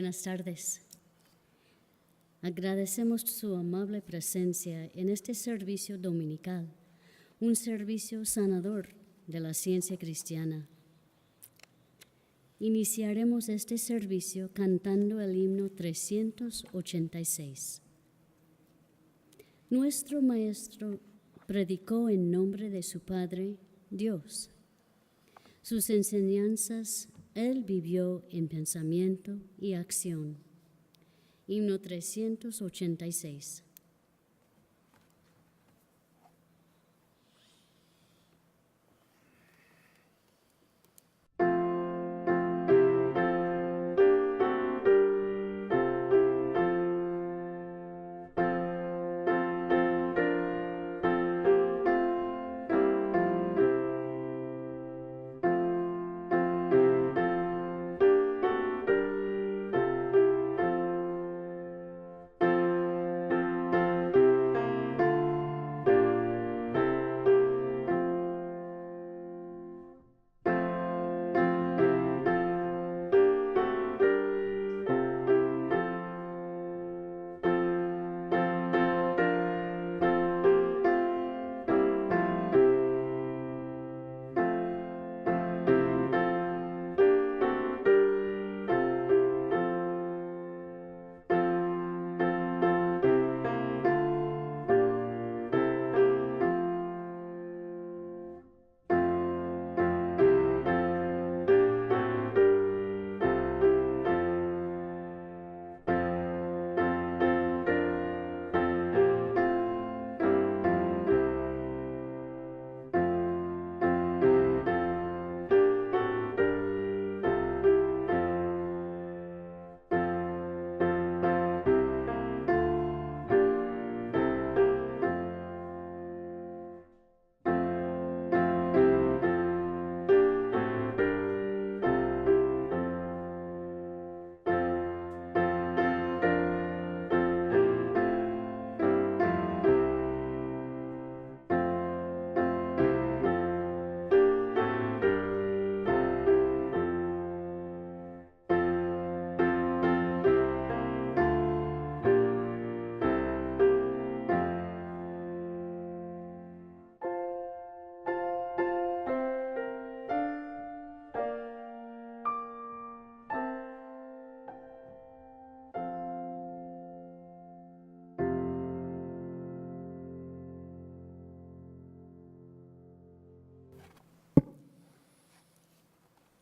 Buenas tardes. Agradecemos su amable presencia en este servicio dominical, un servicio sanador de la ciencia cristiana. Iniciaremos este servicio cantando el himno 386. Nuestro Maestro predicó en nombre de su Padre, Dios. Sus enseñanzas Él vivió en pensamiento y acción. Himno 386.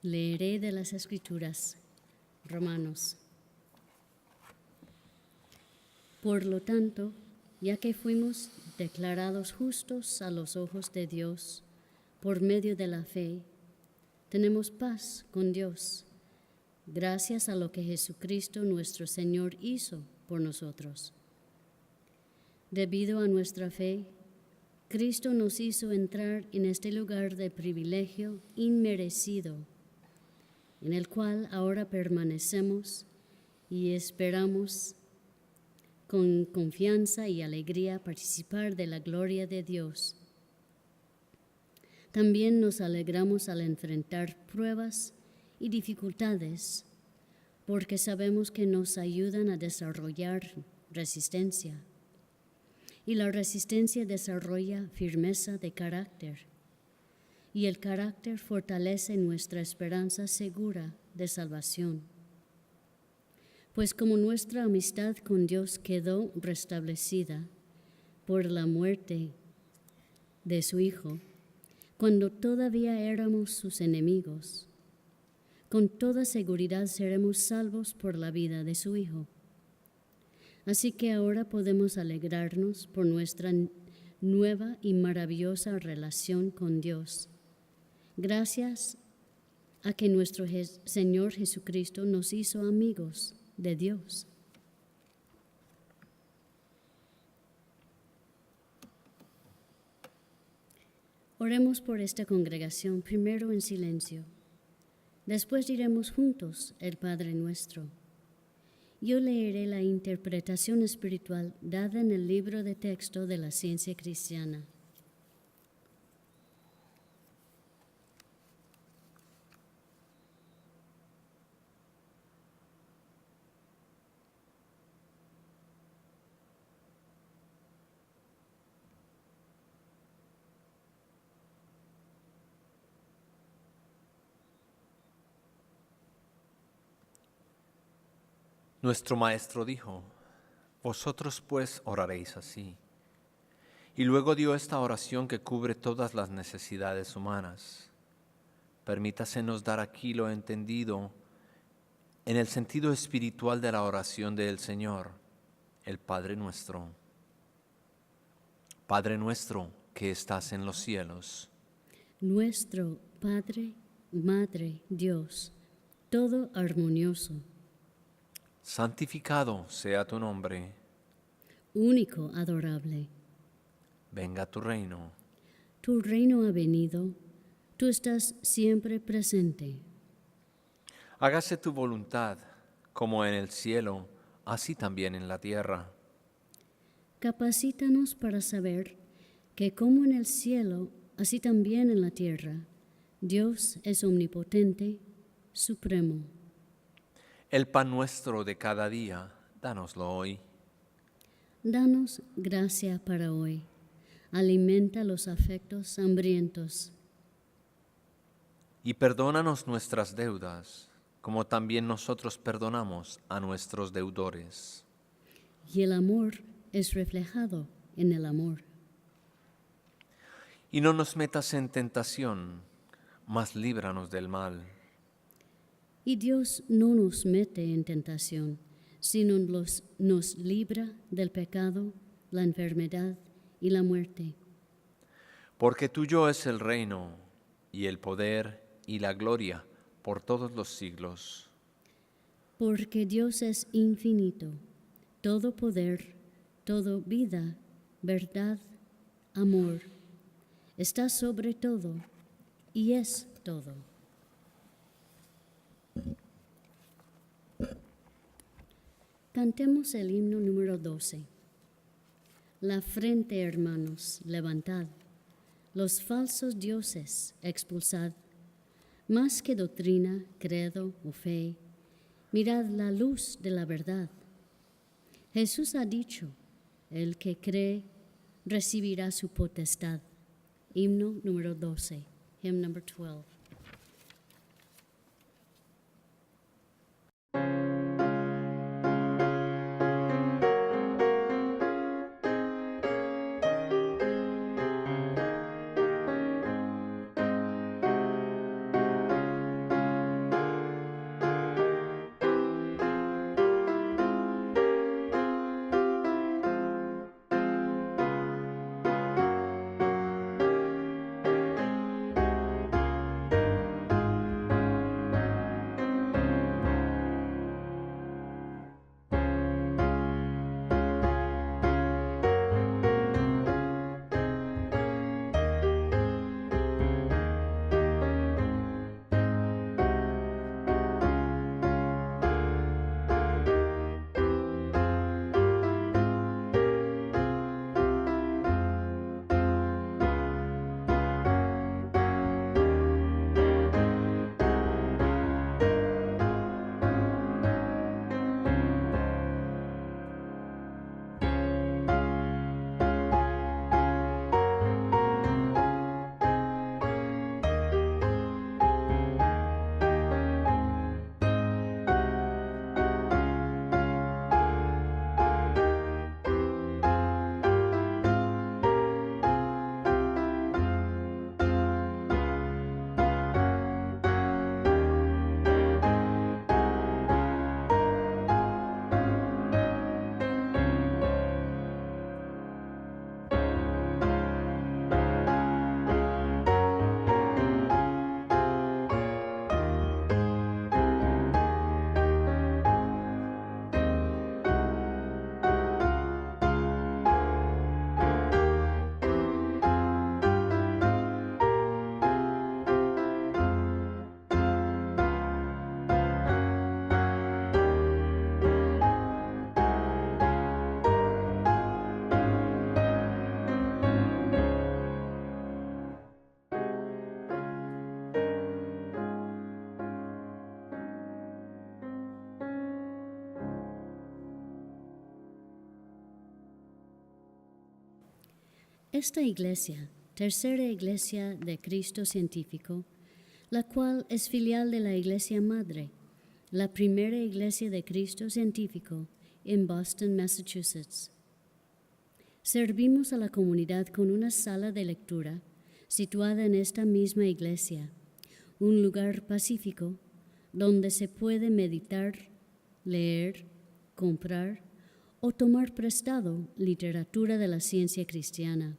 Leeré de las Escrituras, Romanos. Por lo tanto, ya que fuimos declarados justos a los ojos de Dios por medio de la fe, tenemos paz con Dios, gracias a lo que Jesucristo nuestro Señor hizo por nosotros. Debido a nuestra fe, Cristo nos hizo entrar en este lugar de privilegio inmerecido, en el cual ahora permanecemos y esperamos con confianza y alegría participar de la gloria de Dios. También nos alegramos al enfrentar pruebas y dificultades, porque sabemos que nos ayudan a desarrollar resistencia. Y la resistencia desarrolla firmeza de carácter. Y el carácter fortalece nuestra esperanza segura de salvación. Pues como nuestra amistad con Dios quedó restablecida por la muerte de su Hijo, cuando todavía éramos sus enemigos, con toda seguridad seremos salvos por la vida de su Hijo. Así que ahora podemos alegrarnos por nuestra nueva y maravillosa relación con Dios, gracias a que nuestro Señor Jesucristo nos hizo amigos de Dios. Oremos por esta congregación, primero en silencio. Después diremos juntos el Padre Nuestro. Yo leeré la interpretación espiritual dada en el libro de texto de la ciencia cristiana. Nuestro Maestro dijo: vosotros pues oraréis así. Y luego dio esta oración que cubre todas las necesidades humanas. Permítasenos dar aquí lo entendido en el sentido espiritual de la oración del Señor, el Padre Nuestro. Padre nuestro que estás en los cielos. Nuestro Padre, Madre, Dios, todo armonioso, Santificado sea tu nombre. único, adorable. Venga tu reino. Tu reino ha venido, tú estás siempre presente. Hágase tu voluntad, como en el cielo, así también en la tierra. Capacítanos para saber que como en el cielo, así también en la tierra, Dios es omnipotente, supremo. El pan nuestro de cada día, dánoslo hoy. Danos gracia para hoy. Alimenta los afectos hambrientos. Y perdónanos nuestras deudas, como también nosotros perdonamos a nuestros deudores. Y el amor es reflejado en el amor. Y no nos metas en tentación, mas líbranos del mal. Y Dios no nos mete en tentación, sino nos libra del pecado, la enfermedad y la muerte. Porque tuyo es el reino, y el poder, y la gloria, por todos los siglos. Porque Dios es infinito, todo poder, todo vida, verdad, amor. Está sobre todo y es todo. Cantemos el himno número 12. La frente, hermanos, levantad, los falsos dioses expulsad. Más que doctrina, credo o fe, mirad la luz de la verdad. Jesús ha dicho, el que cree recibirá su potestad. Himno número 12, hymn number 12. Esta iglesia, tercera iglesia de Cristo científico, la cual es filial de la iglesia madre, la primera iglesia de Cristo científico en Boston, Massachusetts. Servimos a la comunidad con una sala de lectura situada en esta misma iglesia, un lugar pacífico donde se puede meditar, leer, comprar o tomar prestado literatura de la ciencia cristiana.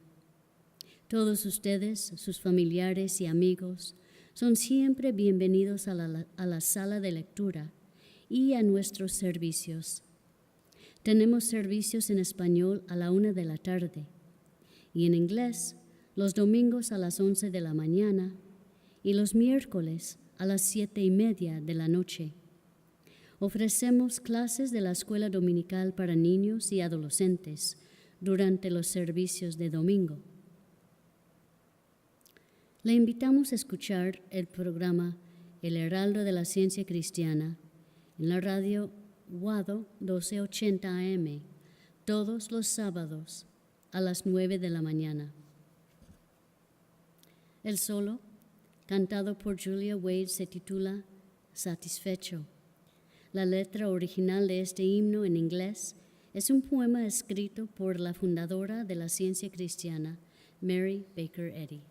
Todos ustedes, sus familiares y amigos, son siempre bienvenidos a la sala de lectura y a nuestros servicios. Tenemos servicios en español a la 1 de la tarde y en inglés los domingos a las 11 de la mañana y los miércoles a las 7:30 de la noche. Ofrecemos clases de la escuela dominical para niños y adolescentes durante los servicios de domingo. Le invitamos a escuchar el programa El Heraldo de la Ciencia Cristiana en la radio WADO 1280 AM todos los sábados a las 9 de la mañana. El solo, cantado por Julia Wade, se titula Satisfecho. La letra original de este himno en inglés es un poema escrito por la fundadora de la ciencia cristiana, Mary Baker Eddy.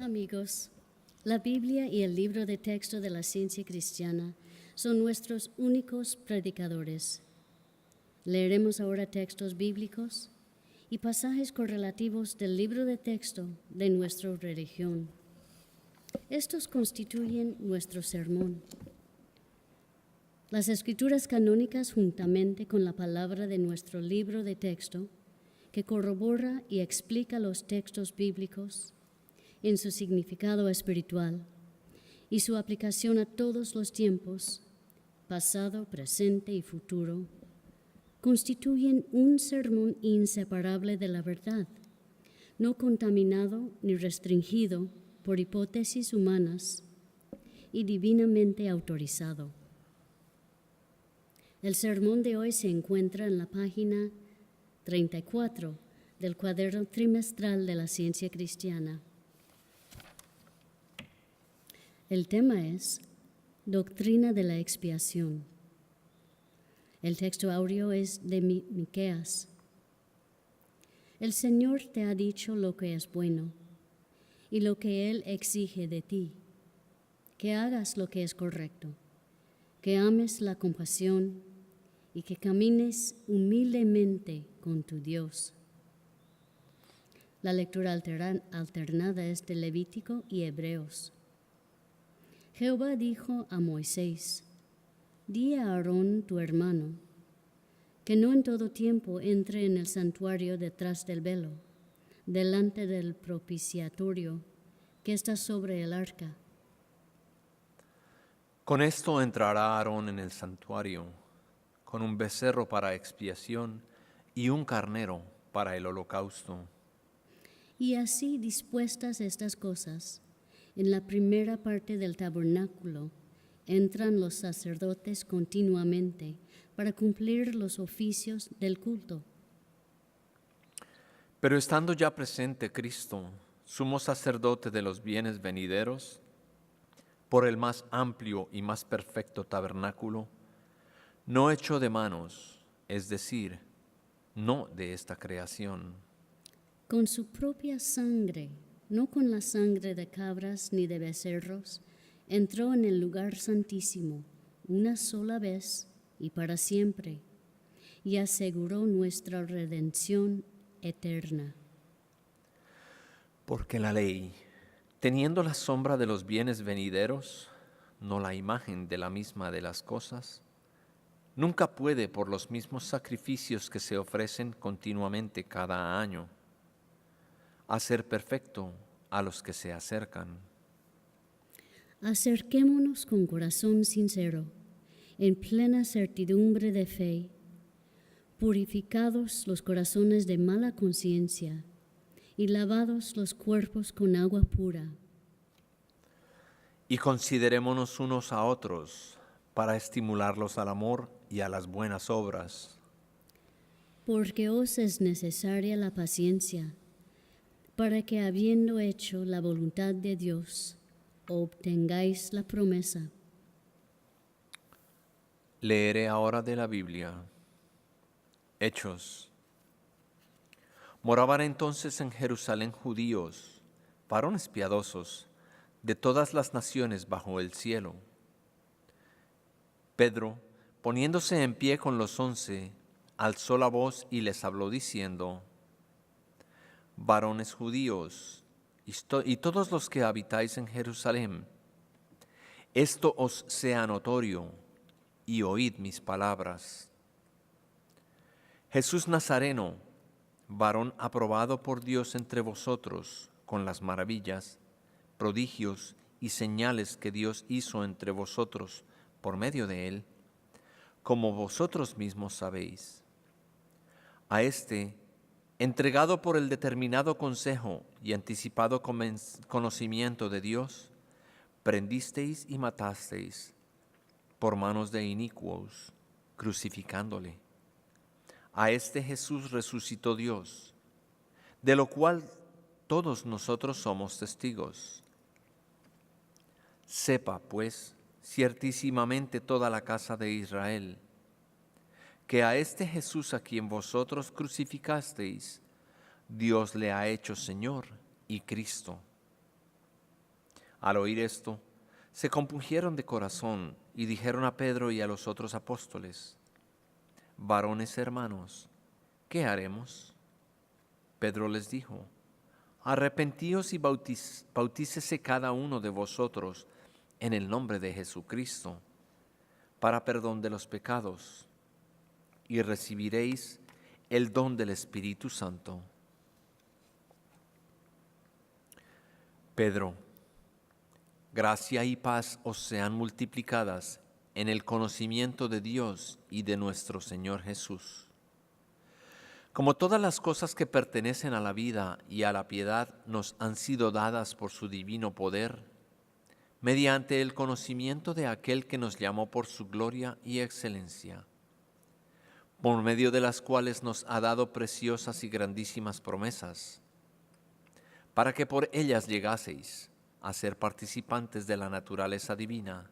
Amigos, la Biblia y el libro de texto de la ciencia cristiana son nuestros únicos predicadores. Leeremos ahora textos bíblicos y pasajes correlativos del libro de texto de nuestra religión. Estos constituyen nuestro sermón. Las escrituras canónicas, juntamente con la palabra de nuestro libro de texto, que corrobora y explica los textos bíblicos en su significado espiritual y su aplicación a todos los tiempos, pasado, presente y futuro, constituyen un sermón inseparable de la verdad, no contaminado ni restringido por hipótesis humanas y divinamente autorizado. El sermón de hoy se encuentra en la página 34 del cuaderno trimestral de la ciencia cristiana. El tema es Doctrina de la expiación. El texto áureo es de Miqueas. El Señor te ha dicho lo que es bueno y lo que Él exige de ti, que hagas lo que es correcto, que ames la compasión y que camines humildemente con tu Dios. La lectura alternada es de Levítico y Hebreos. Jehová dijo a Moisés: Di a Aarón tu hermano, que no en todo tiempo entre en el santuario detrás del velo, delante del propiciatorio que está sobre el arca. Con esto entrará Aarón en el santuario, con un becerro para expiación y un carnero para el holocausto. Y así dispuestas estas cosas, en la primera parte del tabernáculo entran los sacerdotes continuamente para cumplir los oficios del culto. Pero estando ya presente Cristo, sumo sacerdote de los bienes venideros, por el más amplio y más perfecto tabernáculo, no hecho de manos, es decir, no de esta creación. Con su propia sangre, no con la sangre de cabras ni de becerros, entró en el lugar santísimo una sola vez y para siempre, y aseguró nuestra redención eterna. Porque la ley, teniendo la sombra de los bienes venideros, no la imagen de la misma de las cosas, nunca puede, por los mismos sacrificios que se ofrecen continuamente cada año, hacer perfecto a los que se acercan. Acerquémonos con corazón sincero, en plena certidumbre de fe, purificados los corazones de mala conciencia y lavados los cuerpos con agua pura. Y considerémonos unos a otros para estimularlos al amor y a las buenas obras. Porque os es necesaria la paciencia, para que habiendo hecho la voluntad de Dios, obtengáis la promesa. Leeré ahora de la Biblia. Hechos. Moraban entonces en Jerusalén judíos, varones piadosos, de todas las naciones bajo el cielo. Pedro, poniéndose en pie con los 11, alzó la voz y les habló diciendo: Varones judíos, y todos los que habitáis en Jerusalén, esto os sea notorio, y oíd mis palabras. Jesús Nazareno, varón aprobado por Dios entre vosotros, con las maravillas, prodigios y señales que Dios hizo entre vosotros por medio de él, como vosotros mismos sabéis. A este, entregado por el determinado consejo y anticipado conocimiento de Dios, prendisteis y matasteis por manos de inicuos, crucificándole. A este Jesús resucitó Dios, de lo cual todos nosotros somos testigos. Sepa, pues, ciertísimamente toda la casa de Israel, que a este Jesús a quien vosotros crucificasteis, Dios le ha hecho Señor y Cristo. Al oír esto, se compungieron de corazón y dijeron a Pedro y a los otros apóstoles: Varones hermanos, ¿qué haremos? Pedro les dijo: Arrepentíos y bautícese cada uno de vosotros en el nombre de Jesucristo, para perdón de los pecados, y recibiréis el don del Espíritu Santo. Pedro, gracia y paz os sean multiplicadas en el conocimiento de Dios y de nuestro Señor Jesús. Como todas las cosas que pertenecen a la vida y a la piedad nos han sido dadas por su divino poder, mediante el conocimiento de aquel que nos llamó por su gloria y excelencia, por medio de las cuales nos ha dado preciosas y grandísimas promesas, para que por ellas llegaseis a ser participantes de la naturaleza divina,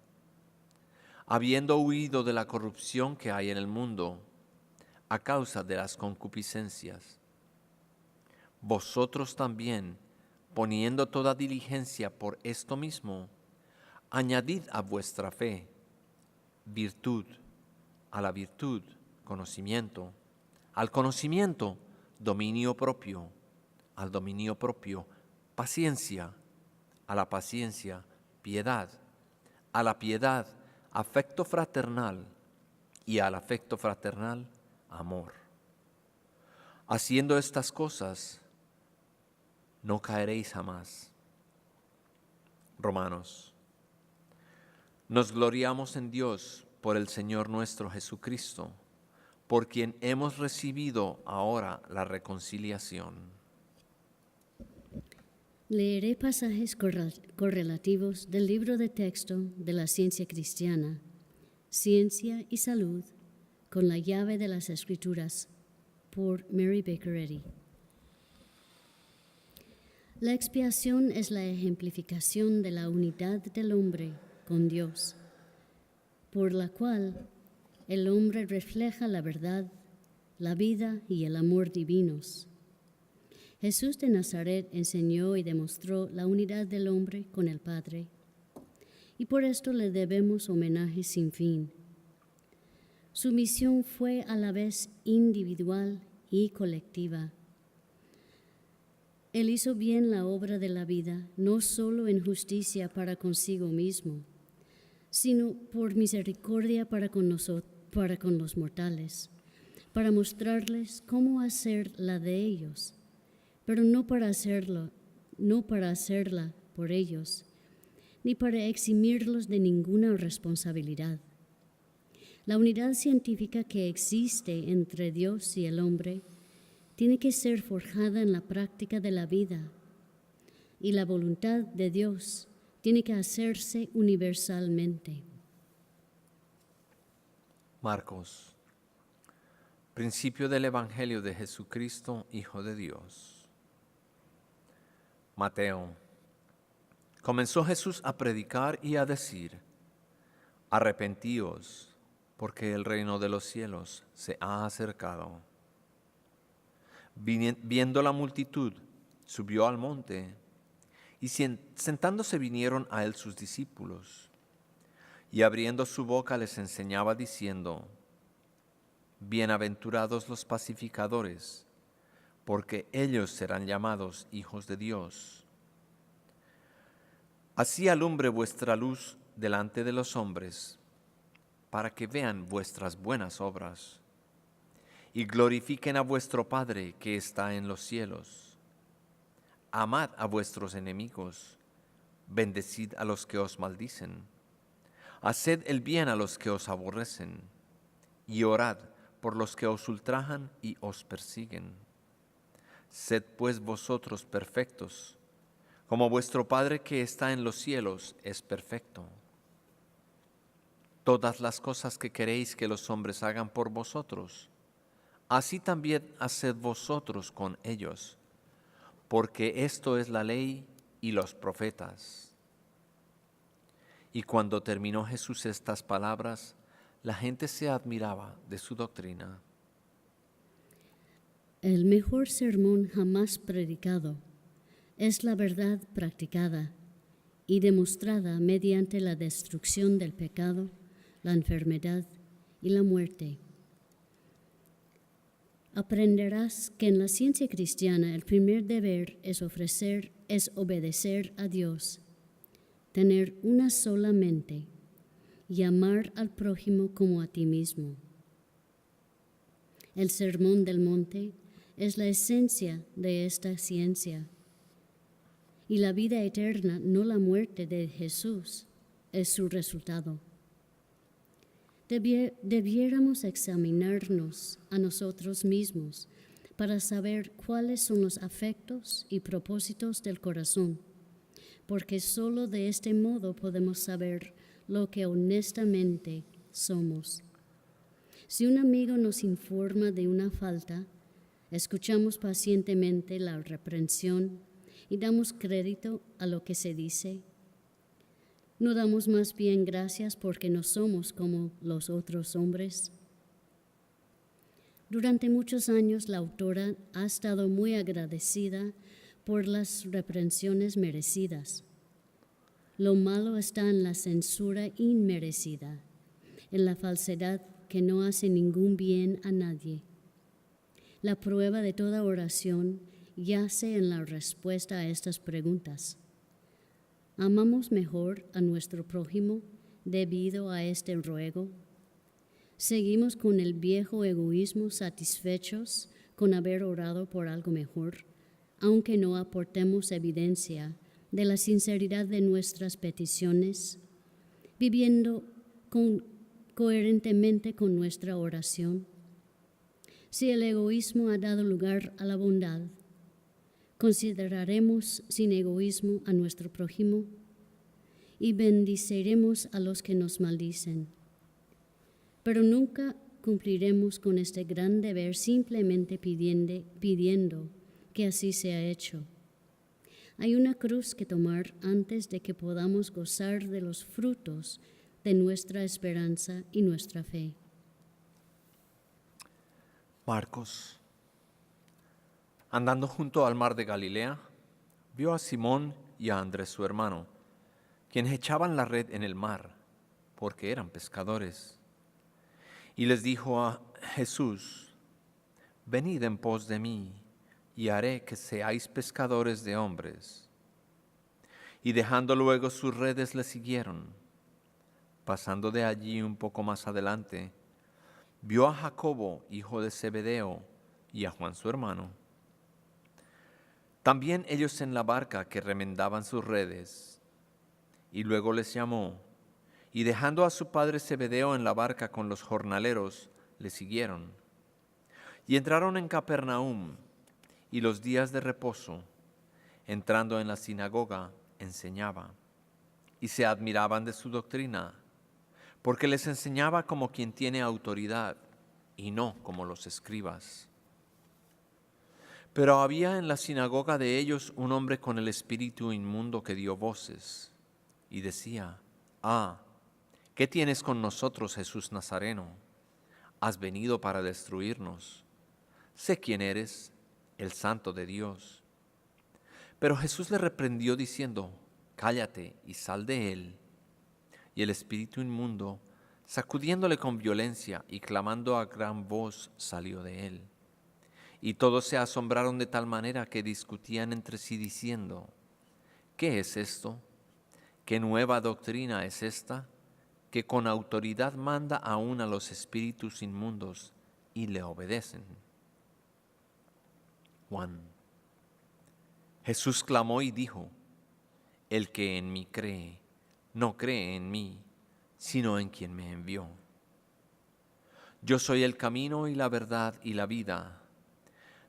habiendo huido de la corrupción que hay en el mundo a causa de las concupiscencias. Vosotros también, poniendo toda diligencia por esto mismo, añadid a vuestra fe virtud, a la virtud conocimiento, al conocimiento dominio propio, al dominio propio paciencia, a la paciencia piedad, a la piedad afecto fraternal y al afecto fraternal amor. Haciendo estas cosas, no caeréis jamás. Romanos. Nos gloriamos en Dios por el Señor nuestro Jesucristo, por quien hemos recibido ahora la reconciliación. Leeré pasajes correlativos del libro de texto de la ciencia cristiana, Ciencia y Salud, con la llave de las Escrituras, por Mary Baker Eddy. La expiación es la ejemplificación de la unidad del hombre con Dios, por la cual el hombre refleja la verdad, la vida y el amor divinos. Jesús de Nazaret enseñó y demostró la unidad del hombre con el Padre, y por esto le debemos homenaje sin fin. Su misión fue a la vez individual y colectiva. Él hizo bien la obra de la vida, no solo en justicia para consigo mismo, sino por misericordia para con los mortales, para mostrarles cómo hacer la de ellos, pero no para hacerla por ellos, ni para eximirlos de ninguna responsabilidad. La unidad científica que existe entre Dios y el hombre tiene que ser forjada en la práctica de la vida, y la voluntad de Dios tiene que hacerse universalmente. Marcos. Principio del Evangelio de Jesucristo, Hijo de Dios. Mateo. Comenzó Jesús a predicar y a decir: Arrepentíos, porque el reino de los cielos se ha acercado. Viendo la multitud, subió al monte, y sentándose vinieron a él sus discípulos, y abriendo su boca les enseñaba diciendo: Bienaventurados los pacificadores, porque ellos serán llamados hijos de Dios. Así alumbre vuestra luz delante de los hombres, para que vean vuestras buenas obras y glorifiquen a vuestro Padre que está en los cielos. Amad a vuestros enemigos, bendecid a los que os maldicen, haced el bien a los que os aborrecen, y orad por los que os ultrajan y os persiguen. Sed pues vosotros perfectos, como vuestro Padre que está en los cielos es perfecto. Todas las cosas que queréis que los hombres hagan por vosotros, así también haced vosotros con ellos, porque esto es la ley y los profetas. Y cuando terminó Jesús estas palabras, la gente se admiraba de su doctrina. El mejor sermón jamás predicado es la verdad practicada, y demostrada mediante la destrucción del pecado, la enfermedad y la muerte. Aprenderás que en la ciencia cristiana el primer deber es obedecer a Dios, tener una sola mente y amar al prójimo como a ti mismo. El Sermón del Monte es la esencia de esta ciencia, y la vida eterna, no la muerte de Jesús, es su resultado. Debiéramos examinarnos a nosotros mismos para saber cuáles son los afectos y propósitos del corazón, porque solo de este modo podemos saber lo que honestamente somos. Si un amigo nos informa de una falta, escuchamos pacientemente la reprensión y damos crédito a lo que se dice. ¿No damos más bien gracias porque no somos como los otros hombres? Durante muchos años la autora ha estado muy agradecida por las reprensiones merecidas. Lo malo está en la censura inmerecida, en la falsedad que no hace ningún bien a nadie. La prueba de toda oración yace en la respuesta a estas preguntas. ¿Amamos mejor a nuestro prójimo debido a este ruego? ¿Seguimos con el viejo egoísmo satisfechos con haber orado por algo mejor, aunque no aportemos evidencia de la sinceridad de nuestras peticiones, viviendo coherentemente con nuestra oración? Si el egoísmo ha dado lugar a la bondad, consideraremos sin egoísmo a nuestro prójimo y bendiciremos a los que nos maldicen. Pero nunca cumpliremos con este gran deber simplemente pidiendo que así sea hecho. Hay una cruz que tomar antes de que podamos gozar de los frutos de nuestra esperanza y nuestra fe. Marcos, andando junto al mar de Galilea, vio a Simón y a Andrés su hermano, quienes echaban la red en el mar, porque eran pescadores. Y les dijo a Jesús: venid en pos de mí, y haré que seáis pescadores de hombres. Y dejando luego sus redes le siguieron. Pasando de allí un poco más adelante, vio a Jacobo, hijo de Zebedeo, y a Juan su hermano. También ellos en la barca que remendaban sus redes. Y luego les llamó, y dejando a su padre Zebedeo en la barca con los jornaleros, le siguieron. Y entraron en Capernaum, y los días de reposo, entrando en la sinagoga, enseñaba. Y se admiraban de su doctrina, porque les enseñaba como quien tiene autoridad, y no como los escribas. Pero había en la sinagoga de ellos un hombre con el espíritu inmundo que dio voces, y decía: ¿qué tienes con nosotros, Jesús Nazareno? ¿Has venido para destruirnos? Sé quién eres, el Santo de Dios. Pero Jesús le reprendió diciendo: cállate y sal de él. Y el espíritu inmundo, sacudiéndole con violencia y clamando a gran voz, salió de él. Y todos se asombraron de tal manera que discutían entre sí diciendo: ¿qué es esto? ¿Qué nueva doctrina es esta? Que con autoridad manda aún a los espíritus inmundos y le obedecen. Juan. Jesús clamó y dijo: el que en mí cree, no cree en mí, sino en quien me envió. Yo soy el camino y la verdad y la vida.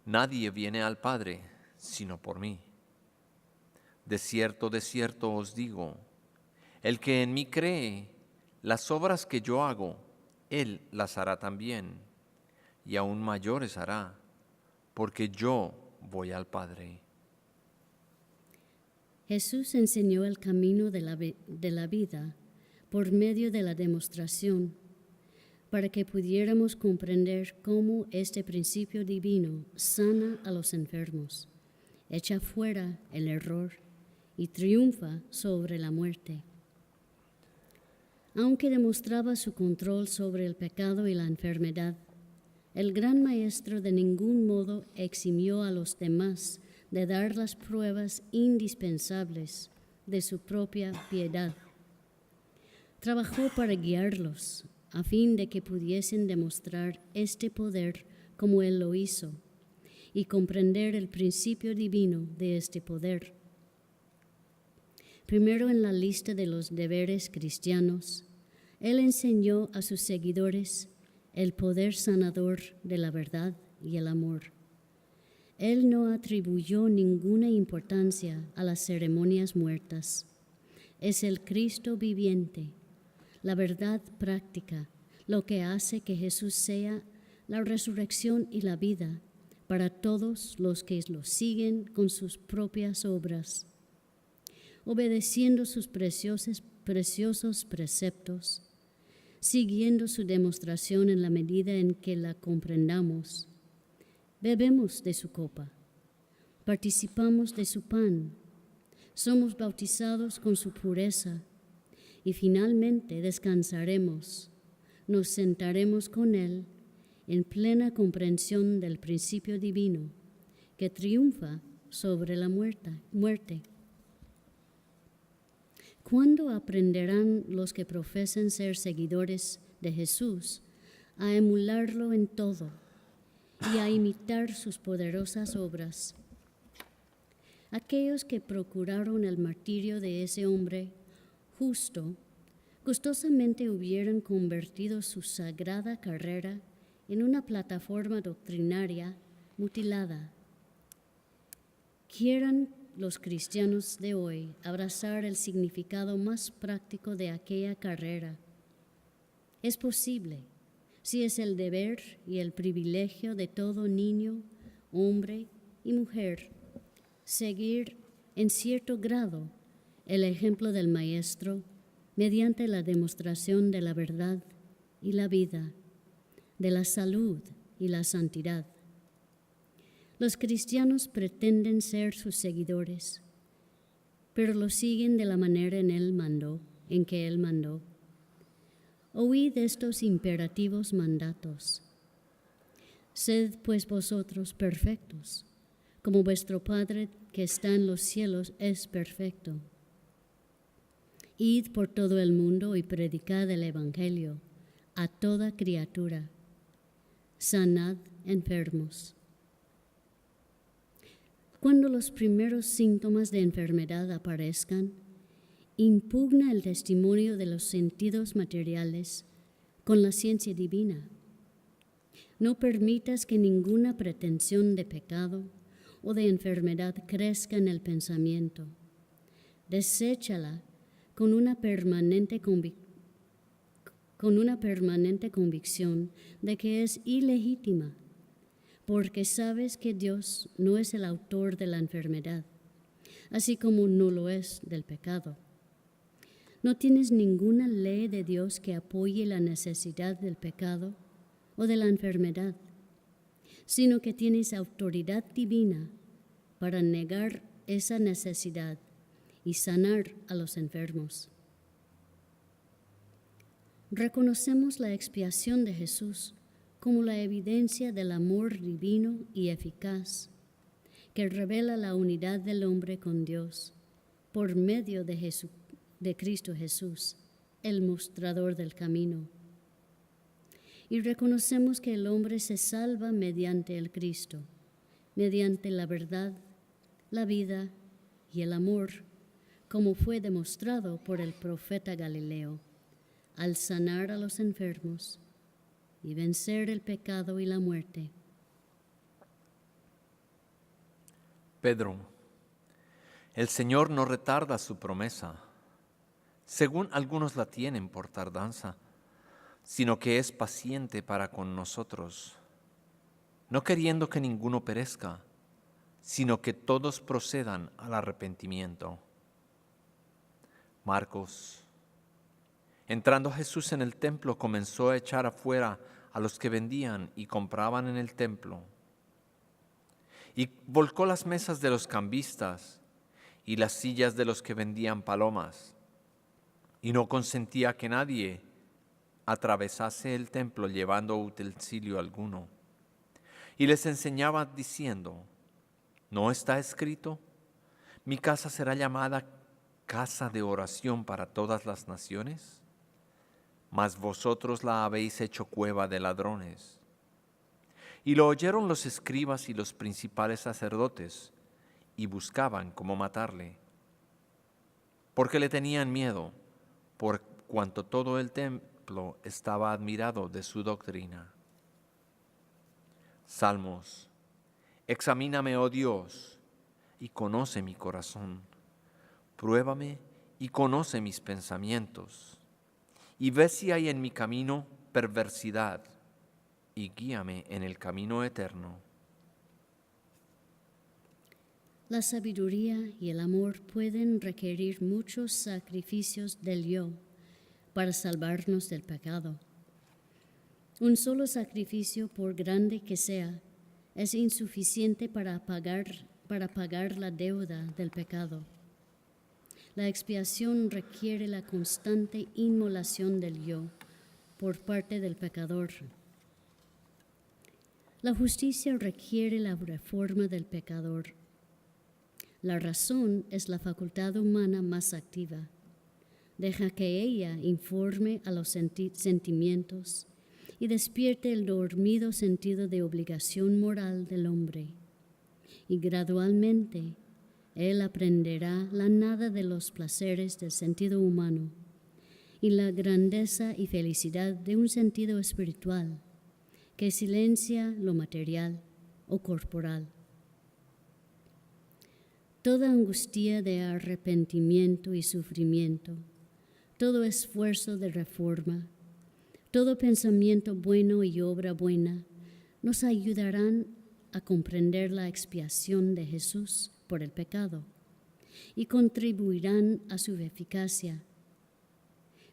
Nadie viene al Padre sino por mí. De cierto os digo, el que en mí cree, las obras que yo hago, él las hará también, y aún mayores hará, porque yo voy al Padre. Jesús enseñó el camino de la vida por medio de la demostración, para que pudiéramos comprender cómo este principio divino sana a los enfermos, echa fuera el error y triunfa sobre la muerte. Aunque demostraba su control sobre el pecado y la enfermedad, el gran maestro de ningún modo eximió a los demás de dar las pruebas indispensables de su propia piedad. Trabajó para guiarlos a fin de que pudiesen demostrar este poder como Él lo hizo y comprender el principio divino de este poder. Primero en la lista de los deberes cristianos, Él enseñó a sus seguidores el poder sanador de la verdad y el amor. Él no atribuyó ninguna importancia a las ceremonias muertas. Es el Cristo viviente, la verdad práctica, lo que hace que Jesús sea la resurrección y la vida para todos los que lo siguen con sus propias obras. Obedeciendo sus preciosos preceptos, siguiendo su demostración en la medida en que la comprendamos, bebemos de su copa, participamos de su pan, somos bautizados con su pureza y finalmente descansaremos, nos sentaremos con Él en plena comprensión del principio divino que triunfa sobre la muerte. ¿Cuándo aprenderán los que profesan ser seguidores de Jesús a emularlo en todo y a imitar sus poderosas obras? Aquellos que procuraron el martirio de ese hombre justo, gustosamente hubieran convertido su sagrada carrera en una plataforma doctrinaria mutilada. Quieran los cristianos de hoy abrazar el significado más práctico de aquella carrera. Es posible, si es el deber y el privilegio de todo niño, hombre y mujer, seguir en cierto grado el ejemplo del Maestro mediante la demostración de la verdad y la vida, de la salud y la santidad. Los cristianos pretenden ser sus seguidores, pero lo siguen de la manera en que Él mandó. Oíd estos imperativos mandatos. Sed pues vosotros perfectos, como vuestro Padre que está en los cielos es perfecto. Id por todo el mundo y predicad el Evangelio a toda criatura. Sanad enfermos. Cuando los primeros síntomas de enfermedad aparezcan, impugna el testimonio de los sentidos materiales con la ciencia divina. No permitas que ninguna pretensión de pecado o de enfermedad crezca en el pensamiento. Deséchala con una permanente convicción de que es ilegítima, porque sabes que Dios no es el autor de la enfermedad, así como no lo es del pecado. No tienes ninguna ley de Dios que apoye la necesidad del pecado o de la enfermedad, sino que tienes autoridad divina para negar esa necesidad y sanar a los enfermos. Reconocemos la expiación de Jesús como la evidencia del amor divino y eficaz que revela la unidad del hombre con Dios por medio de Cristo Jesús, el mostrador del camino. Y reconocemos que el hombre se salva mediante el Cristo, mediante la verdad, la vida y el amor, como fue demostrado por el profeta Galileo, al sanar a los enfermos y vencer el pecado y la muerte. Pedro, el Señor no retarda su promesa, según algunos la tienen por tardanza, sino que es paciente para con nosotros, no queriendo que ninguno perezca, sino que todos procedan al arrepentimiento. Marcos. Entrando Jesús en el templo, comenzó a echar afuera a los que vendían y compraban en el templo, y volcó las mesas de los cambistas y las sillas de los que vendían palomas, y no consentía que nadie atravesase el templo llevando utensilio alguno. Y les enseñaba diciendo: ¿no está escrito? Mi casa será llamada casa de oración para todas las naciones, mas vosotros la habéis hecho cueva de ladrones. Y lo oyeron los escribas y los principales sacerdotes, y buscaban cómo matarle, porque le tenían miedo, por cuanto todo el templo estaba admirado de su doctrina. Salmos. Examíname, oh Dios, y conoce mi corazón. Pruébame y conoce mis pensamientos, y ve si hay en mi camino perversidad, y guíame en el camino eterno. La sabiduría y el amor pueden requerir muchos sacrificios del yo para salvarnos del pecado. Un solo sacrificio, por grande que sea, es insuficiente para pagar la deuda del pecado. La expiación requiere la constante inmolación del yo por parte del pecador. La justicia requiere la reforma del pecador. La razón es la facultad humana más activa. Deja que ella informe a los sentimientos y despierte el dormido sentido de obligación moral del hombre. Y gradualmente él aprenderá la nada de los placeres del sentido humano y la grandeza y felicidad de un sentido espiritual que silencia lo material o corporal. Toda angustia de arrepentimiento y sufrimiento, todo esfuerzo de reforma, todo pensamiento bueno y obra buena nos ayudarán a comprender la expiación de Jesús por el pecado y contribuirán a su eficacia.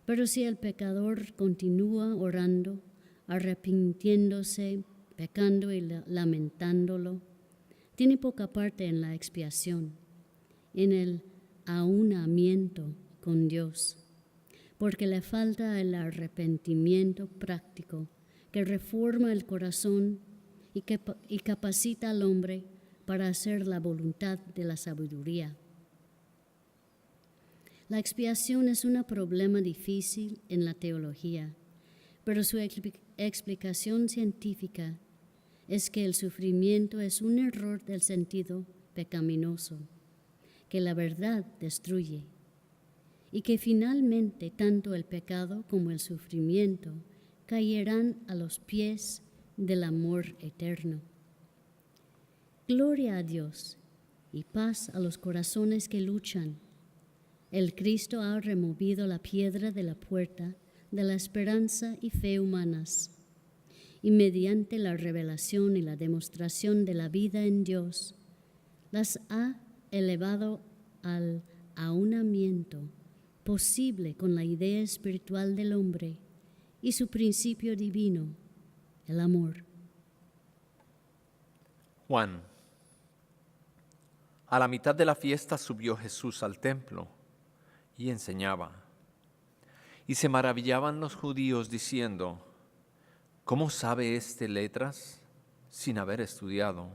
Pero si el pecador continúa orando, arrepintiéndose, pecando y lamentándolo, tiene poca parte en la expiación, en el aunamiento con Dios, porque le falta el arrepentimiento práctico que reforma el corazón y capacita al hombre para hacer la voluntad de la sabiduría. La expiación es un problema difícil en la teología, pero su explicación científica es que el sufrimiento es un error del sentido pecaminoso, que la verdad destruye, y que finalmente tanto el pecado como el sufrimiento caerán a los pies del amor eterno. Gloria a Dios y paz a los corazones que luchan. El Cristo ha removido la piedra de la puerta de la esperanza y fe humanas, y mediante la revelación y la demostración de la vida en Dios, las ha elevado al aunamiento posible con la idea espiritual del hombre y su principio divino, el amor. Juan. A la mitad de la fiesta subió Jesús al templo y enseñaba. Y se maravillaban los judíos diciendo: ¿cómo sabe éste letras sin haber estudiado?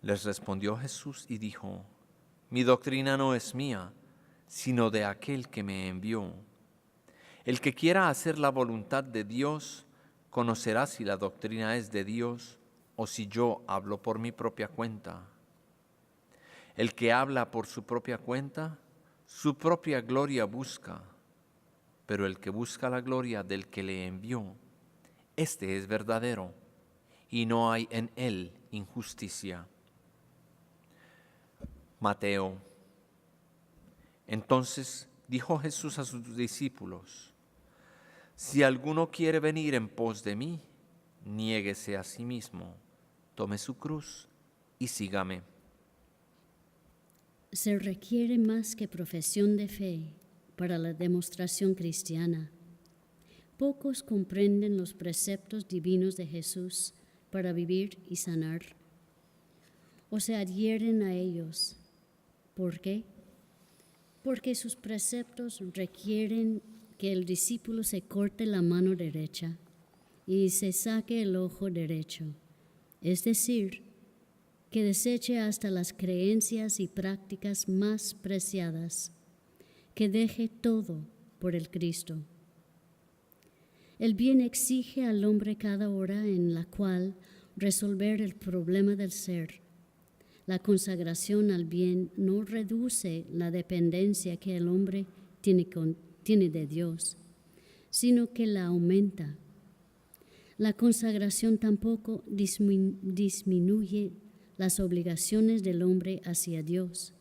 Les respondió Jesús y dijo: mi doctrina no es mía, sino de aquel que me envió. El que quiera hacer la voluntad de Dios, conocerá si la doctrina es de Dios o si yo hablo por mi propia cuenta. El que habla por su propia cuenta, su propia gloria busca, pero el que busca la gloria del que le envió, este es verdadero, y no hay en él injusticia. Mateo. Entonces dijo Jesús a sus discípulos: si alguno quiere venir en pos de mí, niéguese a sí mismo, tome su cruz y sígame. Se requiere más que profesión de fe para la demostración cristiana. Pocos comprenden los preceptos divinos de Jesús para vivir y sanar, o se adhieren a ellos, ¿Por qué? Porque sus preceptos requieren que el discípulo se corte la mano derecha y se saque el ojo derecho, es decir, que deseche hasta las creencias y prácticas más preciadas, que deje todo por el Cristo. El bien exige al hombre cada hora en la cual resolver el problema del ser. La consagración al bien no reduce la dependencia que el hombre tiene de Dios, sino que la aumenta. La consagración tampoco disminuye las obligaciones del hombre hacia Dios,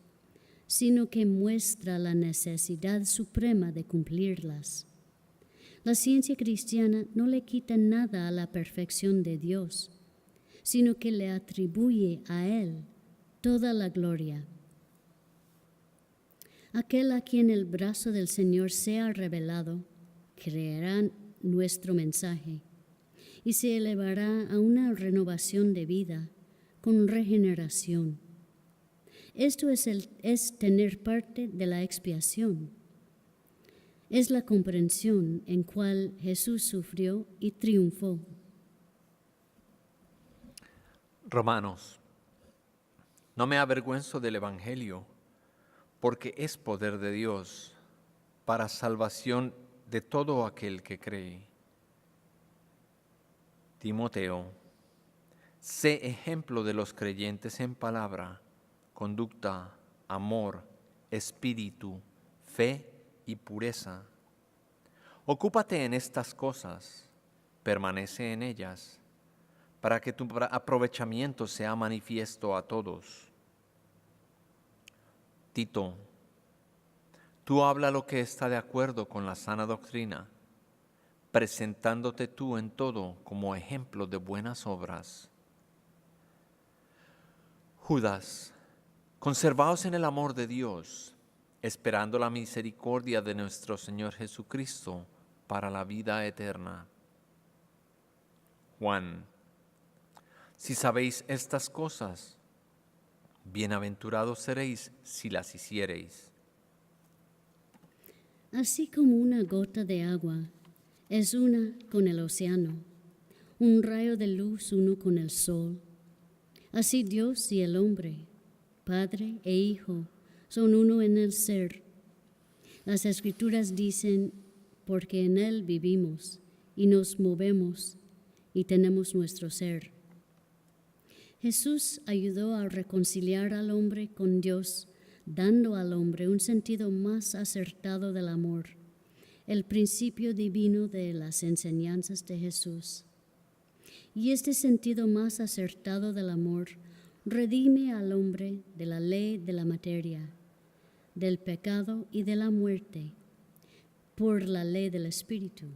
sino que muestra la necesidad suprema de cumplirlas. La ciencia cristiana no le quita nada a la perfección de Dios, sino que le atribuye a Él toda la gloria. Aquel a quien el brazo del Señor sea revelado, creerá nuestro mensaje y se elevará a una renovación de vida con regeneración. Esto es tener parte de la expiación. Es la comprensión en cual Jesús sufrió y triunfó. Romanos, no me avergüenzo del Evangelio, porque es poder de Dios para salvación de todo aquel que cree. Timoteo, sé ejemplo de los creyentes en palabra, conducta, amor, espíritu, fe y pureza. Ocúpate en estas cosas, permanece en ellas, para que tu aprovechamiento sea manifiesto a todos. Tito, tú habla lo que está de acuerdo con la sana doctrina, presentándote tú en todo como ejemplo de buenas obras. Judas, conservaos en el amor de Dios, esperando la misericordia de nuestro Señor Jesucristo para la vida eterna. Juan, si sabéis estas cosas, bienaventurados seréis si las hiciereis. Así como una gota de agua es una con el océano, un rayo de luz uno con el sol, así Dios y el hombre, Padre e Hijo, son uno en el ser. Las Escrituras dicen, porque en Él vivimos y nos movemos y tenemos nuestro ser. Jesús ayudó a reconciliar al hombre con Dios, dando al hombre un sentido más acertado del amor, el principio divino de las enseñanzas de Jesús. Y este sentido más acertado del amor redime al hombre de la ley de la materia, del pecado y de la muerte, por la ley del Espíritu,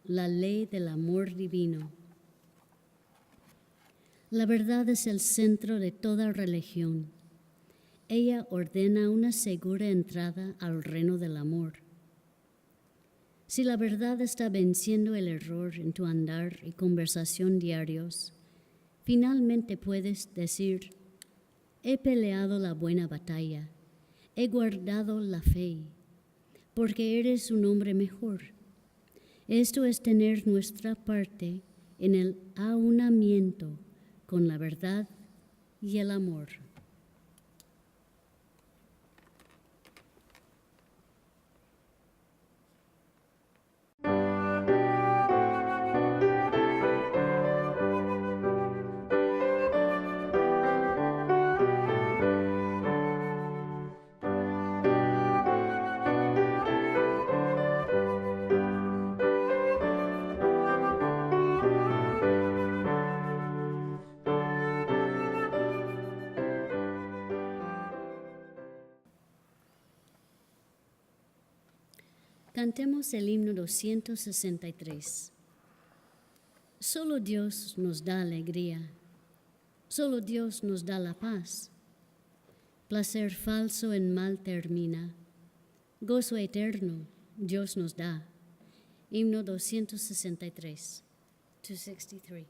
la ley del amor divino. La verdad es el centro de toda religión. Ella ordena una segura entrada al reino del amor. Si la verdad está venciendo el error en tu andar y conversación diarios, finalmente puedes decir, he peleado la buena batalla, he guardado la fe, porque eres un hombre mejor. Esto es tener nuestra parte en el aunamiento con la verdad y el amor. Cantemos el himno 263. Solo Dios nos da alegría, solo Dios nos da la paz. Placer falso en mal termina, gozo eterno Dios nos da. Himno 263. 263.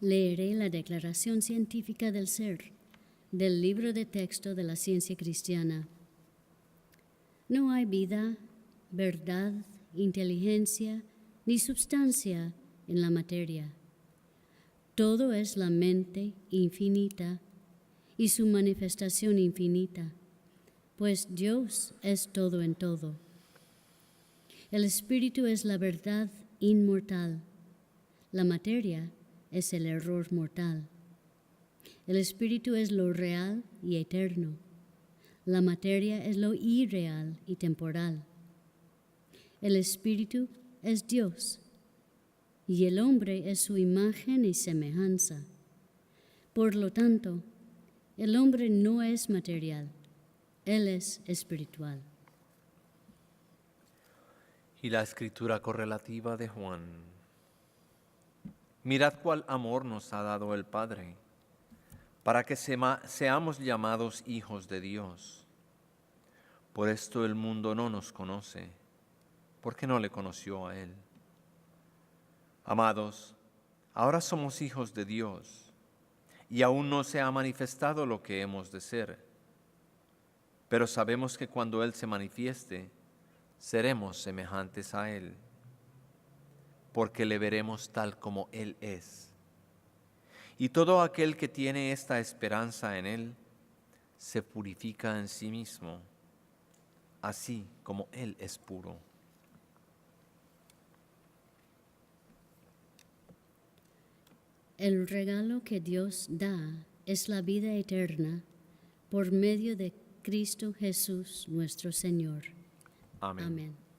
Leeré la Declaración Científica del Ser del libro de texto de la ciencia cristiana. No hay vida, verdad, inteligencia ni substancia en la materia. Todo es la mente infinita y su manifestación infinita, pues Dios es todo en todo. El espíritu es la verdad inmortal. La materia es el error mortal. El espíritu es lo real y eterno. La materia es lo irreal y temporal. El espíritu es Dios y el hombre es su imagen y semejanza. Por lo tanto, el hombre no es material, él es espiritual. Y la escritura correlativa de Juan. Mirad cuál amor nos ha dado el Padre, para que seamos llamados hijos de Dios. Por esto el mundo no nos conoce, porque no le conoció a Él. Amados, ahora somos hijos de Dios, y aún no se ha manifestado lo que hemos de ser. Pero sabemos que cuando Él se manifieste, seremos semejantes a Él, porque le veremos tal como Él es. Y todo aquel que tiene esta esperanza en Él, se purifica en sí mismo, así como Él es puro. El regalo que Dios da es la vida eterna por medio de Cristo Jesús nuestro Señor. Amén. Amén.